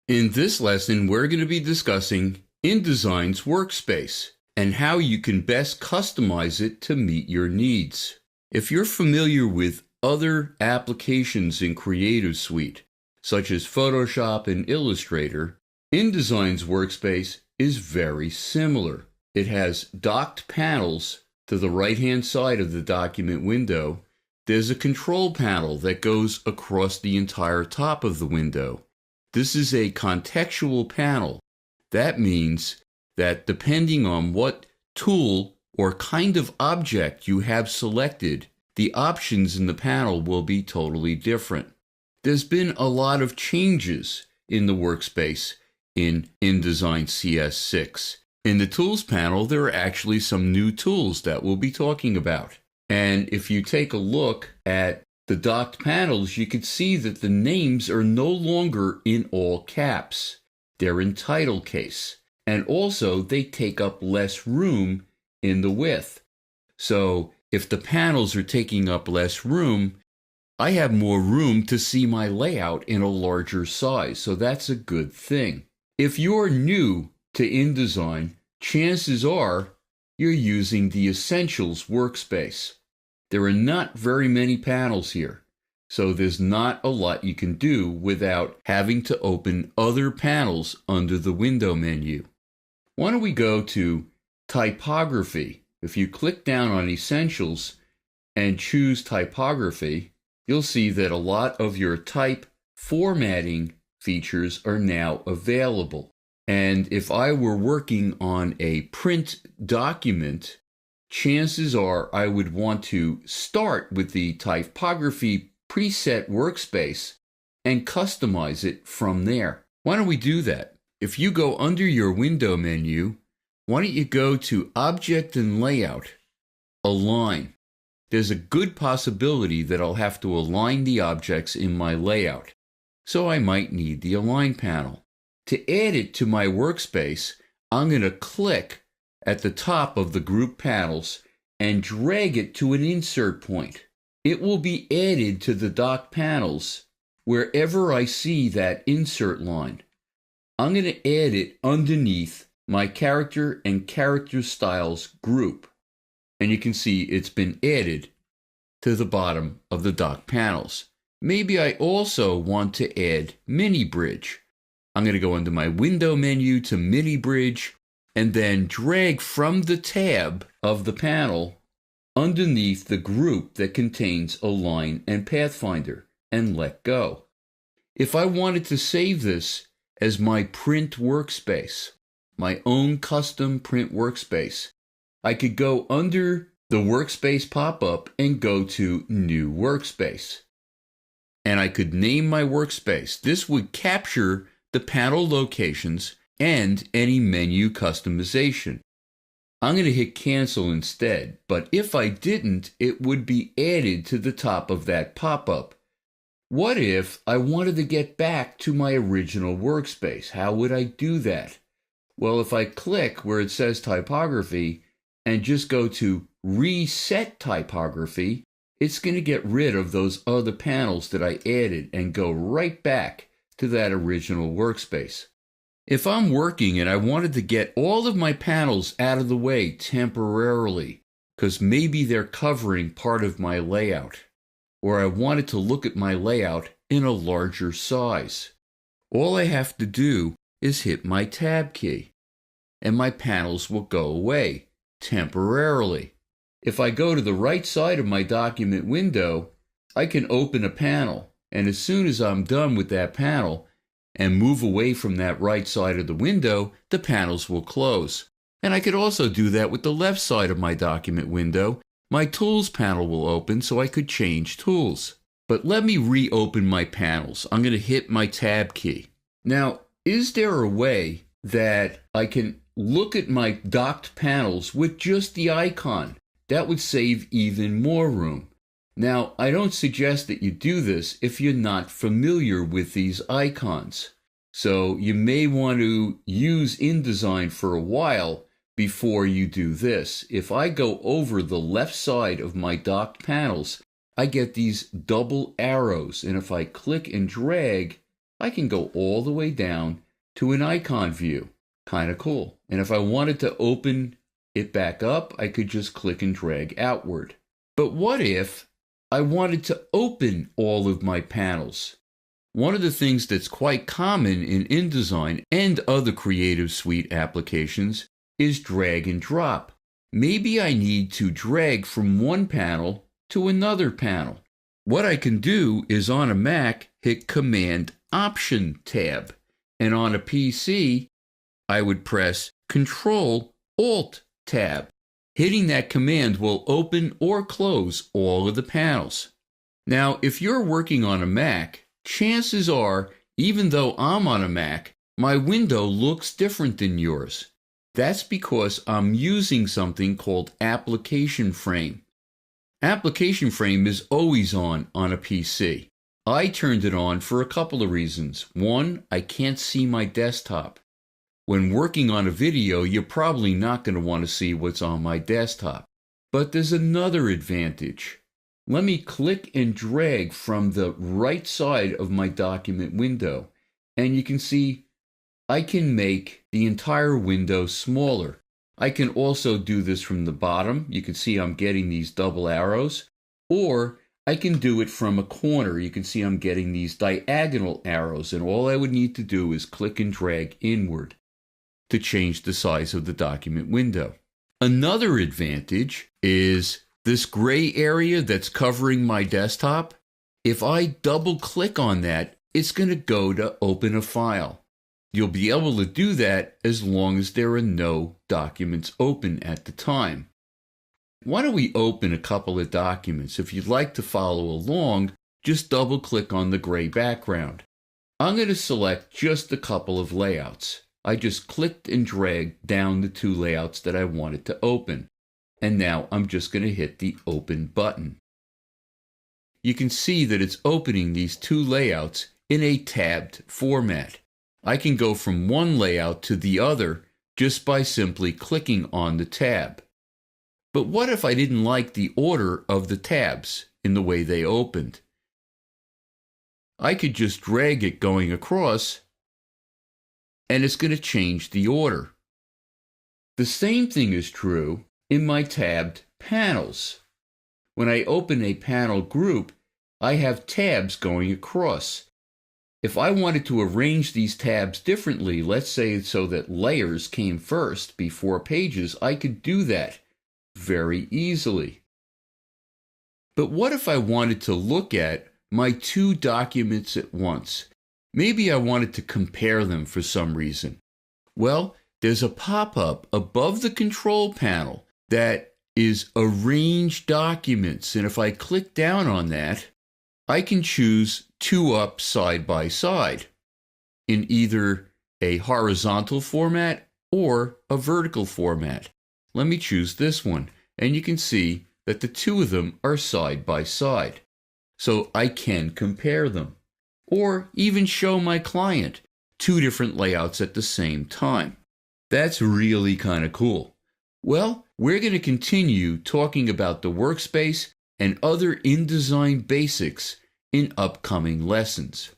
In this lesson, we're going to be discussing InDesign's Workspace and how you can best customize it to meet your needs. If you're familiar with other applications in Creative Suite, such as Photoshop and Illustrator, InDesign's Workspace is very similar. It has docked panels to the right-hand side of the document window. There's a control panel that goes across the entire top of the window. This is a contextual panel. That means that depending on what tool or kind of object you have selected, the options in the panel will be totally different. There's been a lot of changes in the workspace in InDesign CS6. In the Tools panel, there are actually some new tools that we'll be talking about. And if you take a look at the docked panels, you can see that the names are no longer in all caps. They're in title case. And also, they take up less room in the width. So if the panels are taking up less room, I have more room to see my layout in a larger size. So that's a good thing. If you're new to InDesign, chances are you're using the Essentials workspace. There are not very many panels here, so there's not a lot you can do without having to open other panels under the window menu. Why don't we go to Typography? If you click down on Essentials and choose Typography, you'll see that a lot of your type formatting features are now available. And if I were working on a print document, chances are I would want to start with the typography preset workspace and customize it from there. Why don't we do that? If you go under your window menu, why don't you go to Object and Layout, Align. There's a good possibility that I'll have to align the objects in my layout, so I might need the Align panel. To add it to my workspace, I'm going to click at the top of the group panels and drag it to an insert point. It will be added to the dock panels wherever I see that insert line. I'm going to add it underneath my character and character styles group. And you can see it's been added to the bottom of the dock panels. Maybe I also want to add mini bridge. I'm going to go into my window menu to mini bridge and then drag from the tab of the panel underneath the group that contains Align and Pathfinder and let go. If I wanted to save this as my print workspace, my own custom print workspace, I could go under the workspace pop-up and go to New Workspace. And I could name my workspace. This would capture the panel locations and any menu customization. I'm going to hit cancel instead, but if I didn't, it would be added to the top of that pop-up. What if I wanted to get back to my original workspace? How would I do that? Well, if I click where it says typography and just go to reset typography, it's going to get rid of those other panels that I added and go right back to that original workspace. If I'm working and I wanted to get all of my panels out of the way temporarily, because maybe they're covering part of my layout, or I wanted to look at my layout in a larger size, all I have to do is hit my Tab key, and my panels will go away temporarily. If I go to the right side of my document window, I can open a panel, and as soon as I'm done with that panel, and move away from that right side of the window, the panels will close. And I could also do that with the left side of my document window. My Tools panel will open so I could change tools. But let me reopen my panels. I'm going to hit my Tab key. Now, is there a way that I can look at my docked panels with just the icon? That would save even more room. Now, I don't suggest that you do this if you're not familiar with these icons. So you may want to use InDesign for a while before you do this. If I go over the left side of my docked panels, I get these double arrows. And if I click and drag, I can go all the way down to an icon view. Kind of cool. And if I wanted to open it back up, I could just click and drag outward. But what if I wanted to open all of my panels? One of the things that's quite common in InDesign and other Creative Suite applications is drag and drop. Maybe I need to drag from one panel to another panel. What I can do is on a Mac, hit Command Option tab, and on a PC, I would press Control Alt tab. Hitting that command will open or close all of the panels. Now, if you're working on a Mac, chances are, even though I'm on a Mac, my window looks different than yours. That's because I'm using something called Application Frame. Application Frame is always on a PC. I turned it on for a couple of reasons. One, I can't see my desktop. When working on a video, you're probably not going to want to see what's on my desktop. But there's another advantage. Let me click and drag from the right side of my document window, and you can see I can make the entire window smaller. I can also do this from the bottom. You can see I'm getting these double arrows, or I can do it from a corner. You can see I'm getting these diagonal arrows, and all I would need to do is click and drag inward to change the size of the document window. Another advantage is this gray area that's covering my desktop. If I double click on that, it's going to go to open a file. You'll be able to do that as long as there are no documents open at the time. Why don't we open a couple of documents? If you'd like to follow along, just double click on the gray background. I'm going to select just a couple of layouts. I just clicked and dragged down the two layouts that I wanted to open. And now I'm just going to hit the Open button. You can see that it's opening these two layouts in a tabbed format. I can go from one layout to the other just by simply clicking on the tab. But what if I didn't like the order of the tabs in the way they opened? I could just drag it going across, and it's going to change the order. The same thing is true in my tabbed panels. When I open a panel group, I have tabs going across. If I wanted to arrange these tabs differently, let's say so that layers came first before pages, I could do that very easily. But what if I wanted to look at my two documents at once? Maybe I wanted to compare them for some reason. Well, there's a pop-up above the control panel that is Arrange Documents, and if I click down on that, I can choose two up side by side in either a horizontal format or a vertical format. Let me choose this one, and you can see that the two of them are side by side. So I can compare them, or even show my client two different layouts at the same time. That's really kind of cool. Well, we're going to continue talking about the workspace and other InDesign basics in upcoming lessons.